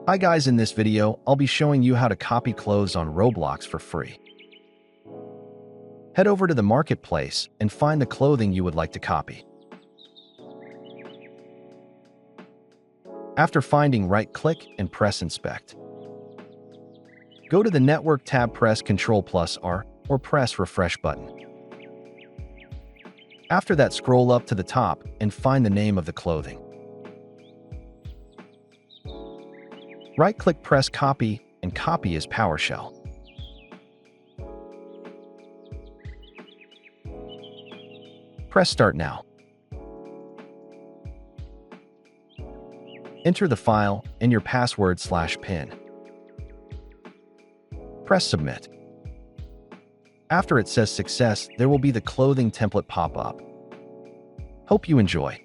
Hi guys, in this video, I'll be showing you how to copy clothes on Roblox for free. Head over to the marketplace and find the clothing you would like to copy. After finding, right-click and press Inspect. Go to the Network tab, press Ctrl+R or press Refresh button. After that, scroll up to the top and find the name of the clothing. Right-click, press Copy, and copy as PowerShell. Press Start now. Enter the file and your password/PIN. Press Submit. After it says Success, there will be the clothing template pop up. Hope you enjoy.